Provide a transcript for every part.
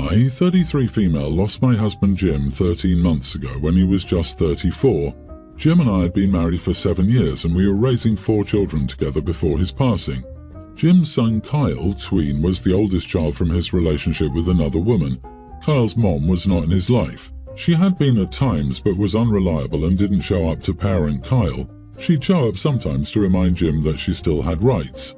I, 33 female, lost my husband Jim 13 months ago when he was just 34. Jim and I had been married for 7 years and we were raising 4 children together before his passing. Jim's son Kyle, tween, was the oldest child from his relationship with another woman. Kyle's mom was not in his life. She had been at times but was unreliable and didn't show up to parent Kyle. She'd show up sometimes to remind Jim that she still had rights.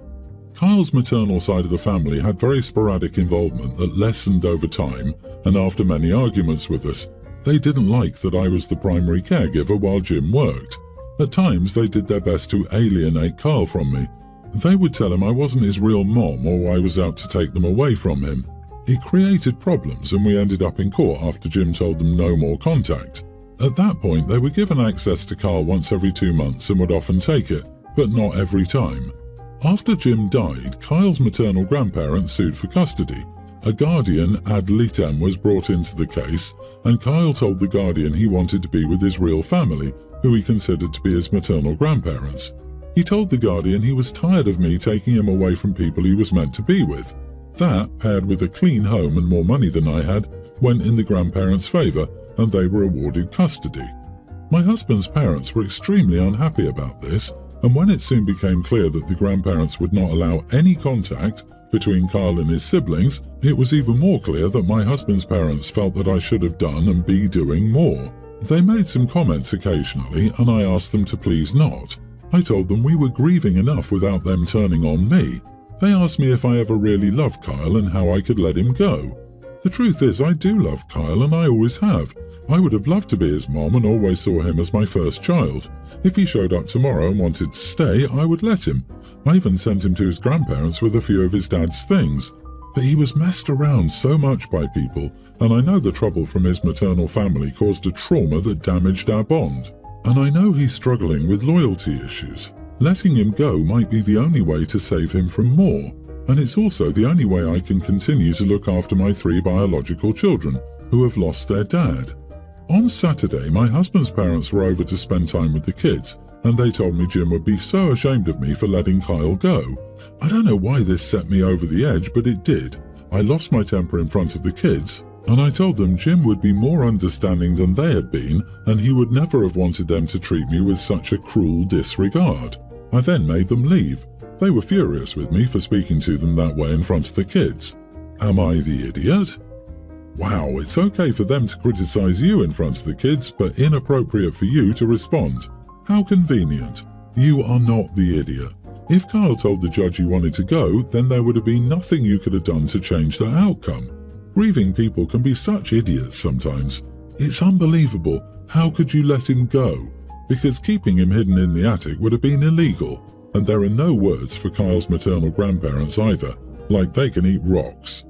Kyle's maternal side of the family had very sporadic involvement that lessened over time, and after many arguments with us, they didn't like that I was the primary caregiver while Jim worked. At times they did their best to alienate Kyle from me. They would tell him I wasn't his real mom or I was out to take them away from him. It created problems and we ended up in court after Jim told them no more contact. At that point they were given access to Kyle once every 2 months and would often take it, but not every time. After Jim died, Kyle's maternal grandparents sued for custody. A guardian ad litem was brought into the case, and Kyle told the guardian he wanted to be with his real family, who he considered to be his maternal grandparents. He told the guardian he was tired of me taking him away from people he was meant to be with. That, paired with a clean home and more money than I had, went in the grandparents' favour, and they were awarded custody. My husband's parents were extremely unhappy about this, and when it soon became clear that the grandparents would not allow any contact between Kyle and his siblings, it was even more clear that my husband's parents felt that I should have done and be doing more. They made some comments occasionally, and I asked them to please not. I told them we were grieving enough without them turning on me. They asked me if I ever really loved Kyle and how I could let him go. The truth is I do love Kyle and I always have. I would have loved to be his mom and always saw him as my first child. If he showed up tomorrow and wanted to stay, I would let him. I even sent him to his grandparents with a few of his dad's things. But he was messed around so much by people, and I know the trouble from his maternal family caused a trauma that damaged our bond. And I know he's struggling with loyalty issues. Letting him go might be the only way to save him from more. And it's also the only way I can continue to look after my 3 biological children, who have lost their dad. On Saturday, my husband's parents were over to spend time with the kids, and they told me Jim would be so ashamed of me for letting Kyle go. I don't know why this set me over the edge, but it did. I lost my temper in front of the kids, and I told them Jim would be more understanding than they had been, and he would never have wanted them to treat me with such a cruel disregard. I then made them leave. They were furious with me for speaking to them that way in front of the kids. Am I the idiot? Wow, it's okay for them to criticize you in front of the kids, but inappropriate for you to respond. How convenient. You are not the idiot. If Kyle told the judge he wanted to go, then there would have been nothing you could have done to change the outcome. Grieving people can be such idiots sometimes. It's unbelievable. How could you let him go? Because keeping him hidden in the attic would have been illegal, and there are no words for Kyle's maternal grandparents either, like they can eat rocks.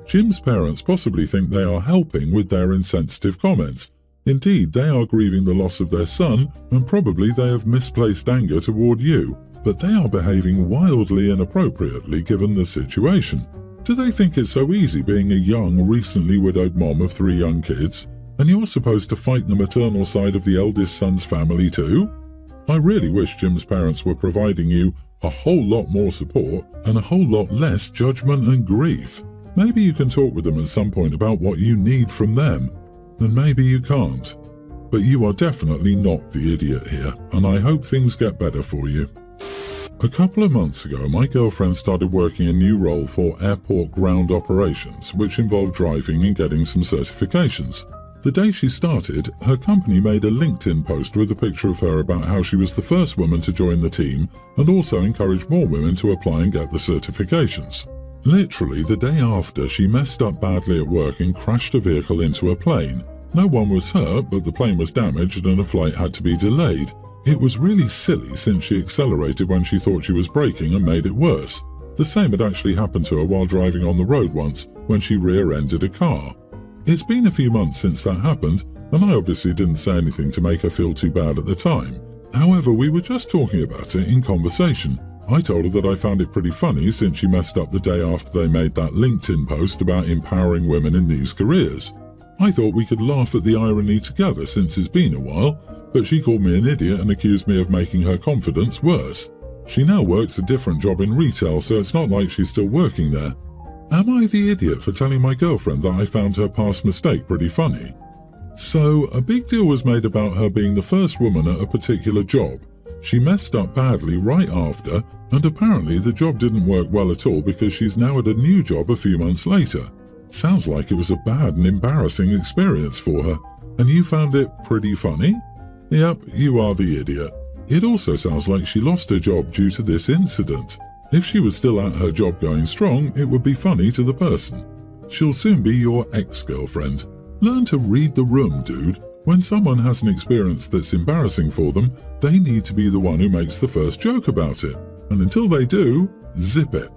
Jim's parents possibly think they are helping with their insensitive comments. Indeed, they are grieving the loss of their son, and probably they have misplaced anger toward you, but they are behaving wildly inappropriately given the situation. Do they think it's so easy being a young, recently widowed mom of 3 young kids, and you're supposed to fight the maternal side of the eldest son's family too? I really wish Jim's parents were providing you a whole lot more support and a whole lot less judgment and grief. Maybe you can talk with them at some point about what you need from them, and maybe you can't. But you are definitely not the idiot here, and I hope things get better for you. A couple of months ago, my girlfriend started working a new role for airport ground operations, which involved driving and getting some certifications. The day she started, her company made a LinkedIn post with a picture of her about how she was the first woman to join the team and also encouraged more women to apply and get the certifications. Literally the day after, she messed up badly at work and crashed a vehicle into a plane. No one was hurt, but the plane was damaged and a flight had to be delayed. It was really silly since she accelerated when she thought she was braking and made it worse. The same had actually happened to her while driving on the road once when she rear-ended a car. It's been a few months since that happened, and I obviously didn't say anything to make her feel too bad at the time. However, we were just talking about it in conversation. I told her that I found it pretty funny since she messed up the day after they made that LinkedIn post about empowering women in these careers. I thought we could laugh at the irony together since it's been a while, but she called me an idiot and accused me of making her confidence worse. She now works a different job in retail, so it's not like she's still working there. Am I the idiot for telling my girlfriend that I found her past mistake pretty funny? So, a big deal was made about her being the first woman at a particular job. She messed up badly right after, and apparently the job didn't work well at all because she's now at a new job a few months later. Sounds like it was a bad and embarrassing experience for her. And you found it pretty funny? Yep, you are the idiot. It also sounds like she lost her job due to this incident. If she was still at her job going strong, it would be funny to the person. She'll soon be your ex-girlfriend. Learn to read the room, dude. When someone has an experience that's embarrassing for them, they need to be the one who makes the first joke about it. And until they do, zip it.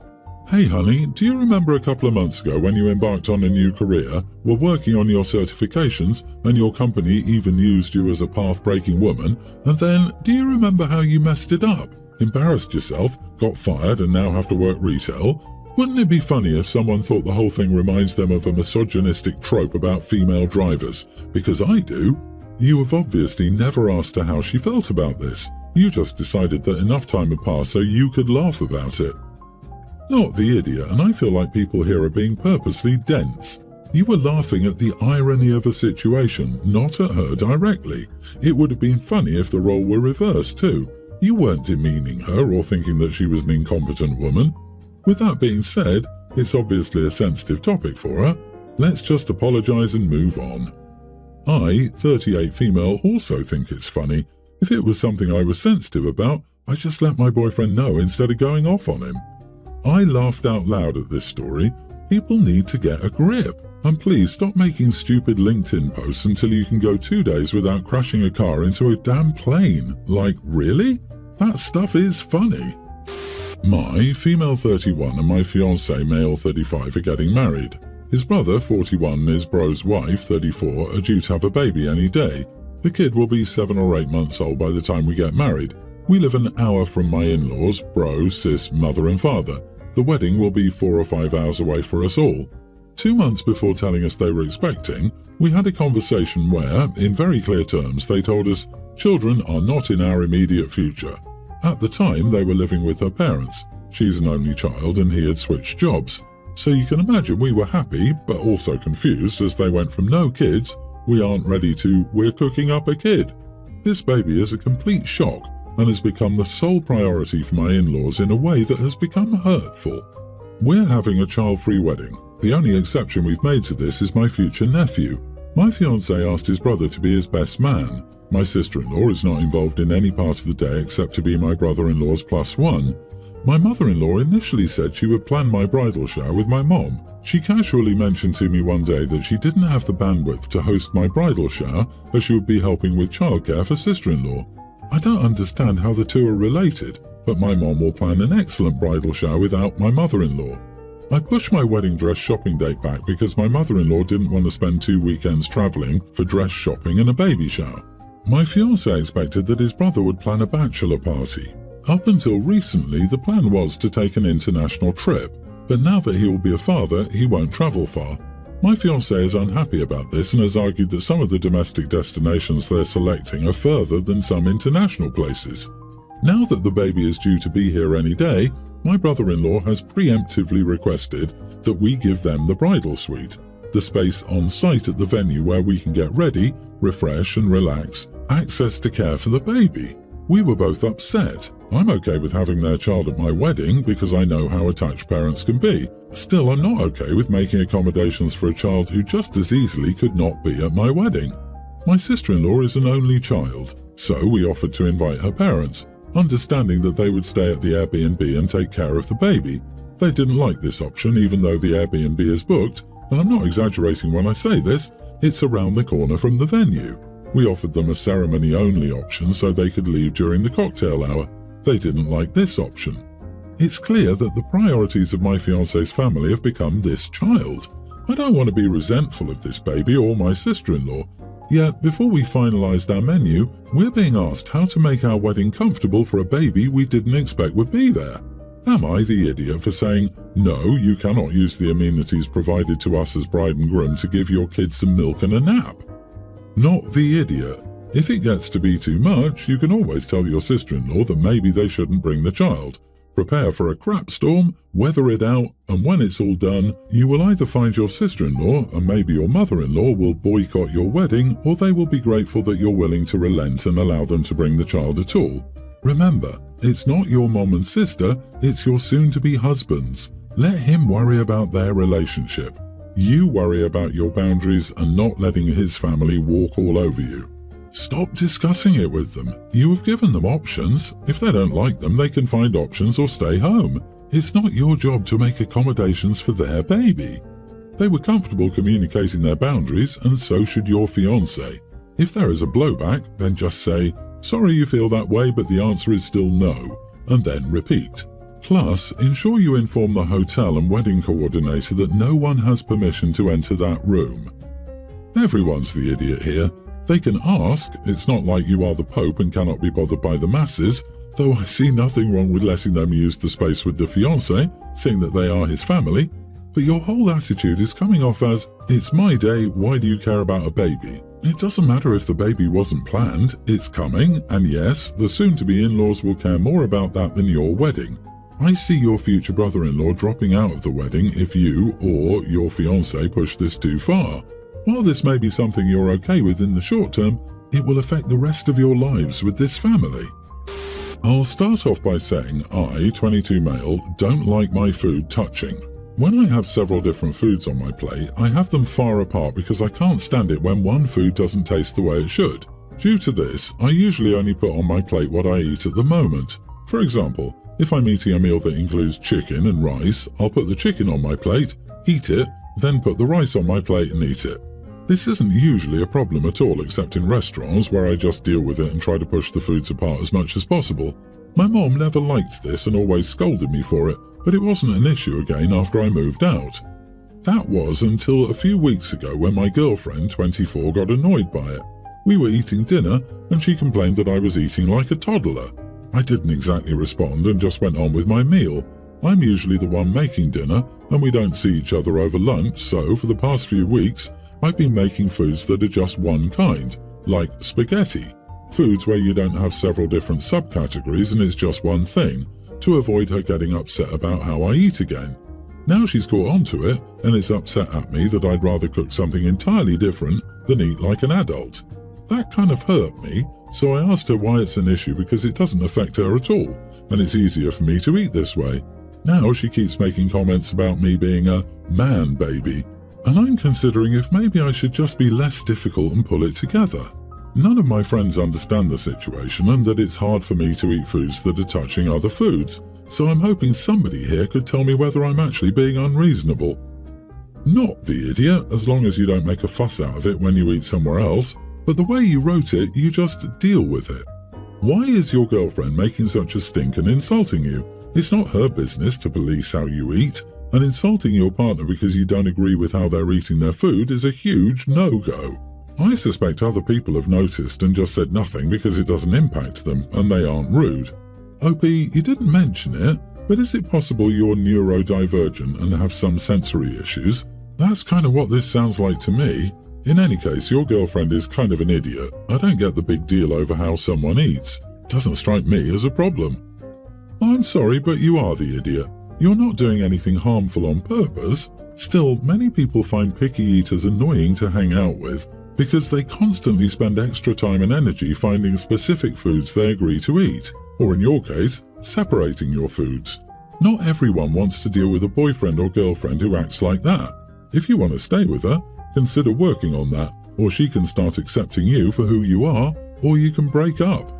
Hey honey, do you remember a couple of months ago when you embarked on a new career, were working on your certifications, and your company even used you as a path-breaking woman, and then do you remember how you messed it up? Embarrassed yourself, got fired and now have to work retail? Wouldn't it be funny if someone thought the whole thing reminds them of a misogynistic trope about female drivers? Because I do. You have obviously never asked her how she felt about this. You just decided that enough time had passed so you could laugh about it. Not the idiot, and I feel like people here are being purposely dense. You were laughing at the irony of a situation, not at her directly. It would have been funny if the role were reversed too. You weren't demeaning her or thinking that she was an incompetent woman. With that being said, it's obviously a sensitive topic for her. Let's just apologize and move on. I, 38 female, also think it's funny. If it was something I was sensitive about, I just let my boyfriend know instead of going off on him. I laughed out loud at this story. People need to get a grip. And please stop making stupid LinkedIn posts until you can go 2 days without crashing a car into a damn plane. Like, really? That stuff is funny. My, female 31, and my fiancé, male 35, are getting married. His brother, 41, and his bro's wife, 34, are due to have a baby any day. The kid will be 7 or 8 months old by the time we get married. We live an hour from my in-laws, bro, sis, mother and father. The wedding will be 4 or 5 hours away for us all. 2 months before telling us they were expecting, we had a conversation where, in very clear terms, they told us, children are not in our immediate future. At the time, they were living with her parents. She's an only child and he had switched jobs. So you can imagine we were happy, but also confused as they went from no kids, we aren't ready to, we're cooking up a kid. This baby is a complete shock and has become the sole priority for my in-laws in a way that has become hurtful. We're having a child-free wedding. The only exception we've made to this is my future nephew. My fiancé asked his brother to be his best man. My sister-in-law is not involved in any part of the day except to be my brother-in-law's +1. My mother-in-law initially said she would plan my bridal shower with my mom. She casually mentioned to me one day that she didn't have the bandwidth to host my bridal shower as she would be helping with childcare for sister-in-law. I don't understand how the two are related, but my mom will plan an excellent bridal shower without my mother-in-law. I pushed my wedding dress shopping date back because my mother-in-law didn't want to spend 2 weekends traveling for dress shopping and a baby shower. My fiancé expected that his brother would plan a bachelor party. Up until recently, the plan was to take an international trip, but now that he will be a father, he won't travel far. My fiancé is unhappy about this and has argued that some of the domestic destinations they're selecting are further than some international places. Now that the baby is due to be here any day, my brother-in-law has preemptively requested that we give them the bridal suite, the space on site at the venue where we can get ready, refresh and relax, access to care for the baby. We were both upset. I'm okay with having their child at my wedding because I know how attached parents can be. Still, I'm not okay with making accommodations for a child who just as easily could not be at my wedding. My sister-in-law is an only child, so we offered to invite her parents, understanding that they would stay at the Airbnb and take care of the baby. They didn't like this option even though the Airbnb is booked, and I'm not exaggerating when I say this, it's around the corner from the venue. We offered them a ceremony-only option so they could leave during the cocktail hour. They didn't like this option. It's clear that the priorities of my fiancé's family have become this child. I don't want to be resentful of this baby or my sister-in-law. Yet, before we finalised our menu, we're being asked how to make our wedding comfortable for a baby we didn't expect would be there. Am I the idiot for saying, no, you cannot use the amenities provided to us as bride and groom to give your kids some milk and a nap? Not the idiot. If it gets to be too much, you can always tell your sister-in-law that maybe they shouldn't bring the child. Prepare for a crap storm, weather it out, and when it's all done, you will either find your sister-in-law and maybe your mother-in-law will boycott your wedding, or they will be grateful that you're willing to relent and allow them to bring the child at all. Remember, it's not your mom and sister, it's your soon-to-be husbands. Let him worry about their relationship. You worry about your boundaries and not letting his family walk all over you. Stop discussing it with them. You have given them options. If they don't like them, they can find options or stay home. It's not your job to make accommodations for their baby. They were comfortable communicating their boundaries, and so should your fiancé. If there is a blowback, then just say, "Sorry you feel that way, but the answer is still no," and then repeat. Plus, ensure you inform the hotel and wedding coordinator that no one has permission to enter that room. Everyone's the idiot here. They can ask, it's not like you are the Pope and cannot be bothered by the masses, though I see nothing wrong with letting them use the space with the fiancé, seeing that they are his family, but your whole attitude is coming off as, "It's my day, why do you care about a baby?" It doesn't matter if the baby wasn't planned, it's coming, and yes, the soon-to-be in-laws will care more about that than your wedding. I see your future brother-in-law dropping out of the wedding if you or your fiancé push this too far. While this may be something you're okay with in the short term, it will affect the rest of your lives with this family. I'll start off by saying I, 22 male, don't like my food touching. When I have several different foods on my plate, I have them far apart because I can't stand it when one food doesn't taste the way it should. Due to this, I usually only put on my plate what I eat at the moment. For example, if I'm eating a meal that includes chicken and rice, I'll put the chicken on my plate, eat it, then put the rice on my plate and eat it. This isn't usually a problem at all except in restaurants where I just deal with it and try to push the foods apart as much as possible. My mom never liked this and always scolded me for it, but it wasn't an issue again after I moved out. That was until a few weeks ago when my girlfriend, 24, got annoyed by it. We were eating dinner and she complained that I was eating like a toddler. I didn't exactly respond and just went on with my meal. I'm usually the one making dinner and we don't see each other over lunch, so for the past few weeks, I've been making foods that are just one kind, like spaghetti, foods where you don't have several different subcategories and it's just one thing, to avoid her getting upset about how I eat again. Now she's caught on to it and is upset at me that I'd rather cook something entirely different than eat like an adult. That kind of hurt me, so I asked her why it's an issue because it doesn't affect her at all, and it's easier for me to eat this way. Now she keeps making comments about me being a man baby, and I'm considering if maybe I should just be less difficult and pull it together. None of my friends understand the situation and that it's hard for me to eat foods that are touching other foods, so I'm hoping somebody here could tell me whether I'm actually being unreasonable. Not the idiot, as long as you don't make a fuss out of it when you eat somewhere else, but the way you wrote it, you just deal with it. Why is your girlfriend making such a stink and insulting you? It's not her business to police how you eat, and insulting your partner because you don't agree with how they're eating their food is a huge no-go. I suspect other people have noticed and just said nothing because it doesn't impact them and they aren't rude. OP, you didn't mention it, but is it possible you're neurodivergent and have some sensory issues? That's kind of what this sounds like to me. In any case, your girlfriend is kind of an idiot. I don't get the big deal over how someone eats. Doesn't strike me as a problem. I'm sorry, but you are the idiot. You're not doing anything harmful on purpose. Still, many people find picky eaters annoying to hang out with because they constantly spend extra time and energy finding specific foods they agree to eat, or in your case, separating your foods. Not everyone wants to deal with a boyfriend or girlfriend who acts like that. If you want to stay with her, consider working on that, or she can start accepting you for who you are, or you can break up.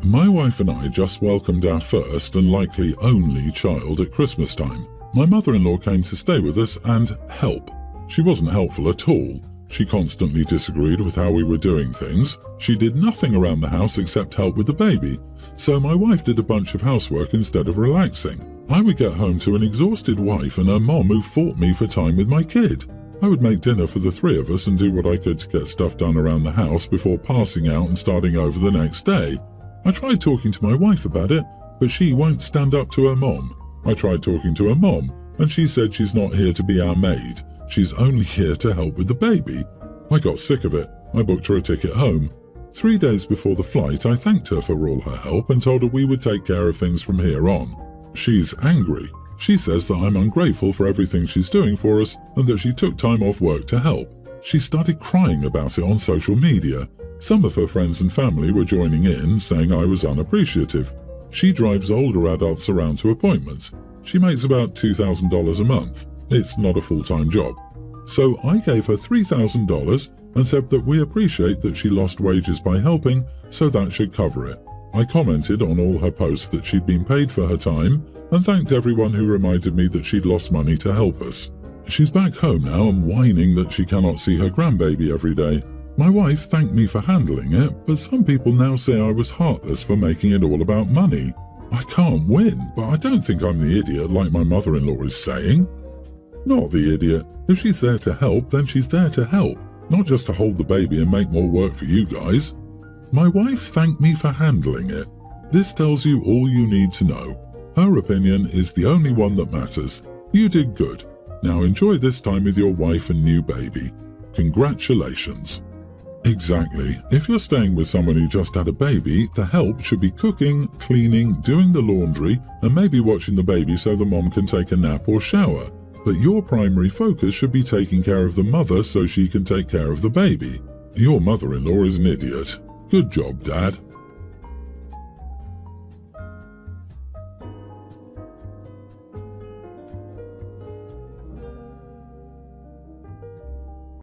My wife and I just welcomed our first and likely only child at Christmas time. My mother-in-law came to stay with us and help. She wasn't helpful at all. She constantly disagreed with how we were doing things. She did nothing around the house except help with the baby. So my wife did a bunch of housework instead of relaxing. I would get home to an exhausted wife and her mom who fought me for time with my kid. I would make dinner for the three of us and do what I could to get stuff done around the house before passing out and starting over the next day. I tried talking to my wife about it, but she won't stand up to her mom. I tried talking to her mom, and she said she's not here to be our maid. She's only here to help with the baby. I got sick of it. I booked her a ticket home. 3 days before the flight, I thanked her for all her help and told her we would take care of things from here on. She's angry. She says that I'm ungrateful for everything she's doing for us and that she took time off work to help. She started crying about it on social media. Some of her friends and family were joining in, saying I was unappreciative. She drives older adults around to appointments. She makes about $2,000 a month. It's not a full-time job. So I gave her $3,000 and said that we appreciate that she lost wages by helping, so that should cover it. I commented on all her posts that she'd been paid for her time and thanked everyone who reminded me that she'd lost money to help us. She's back home now and whining that she cannot see her grandbaby every day. My wife thanked me for handling it, but some people now say I was heartless for making it all about money. I can't win, but I don't think I'm the idiot like my mother-in-law is saying. Not the idiot. If she's there to help, then she's there to help, not just to hold the baby and make more work for you guys. My wife thanked me for handling it. This tells you all you need to know. Her opinion is the only one that matters. You did good. Now enjoy this time with your wife and new baby. Congratulations. Exactly. If you're staying with someone who just had a baby, the help should be cooking, cleaning, doing the laundry, and maybe watching the baby so the mom can take a nap or shower. But your primary focus should be taking care of the mother so she can take care of the baby. Your mother-in-law is an idiot. Good job, Dad.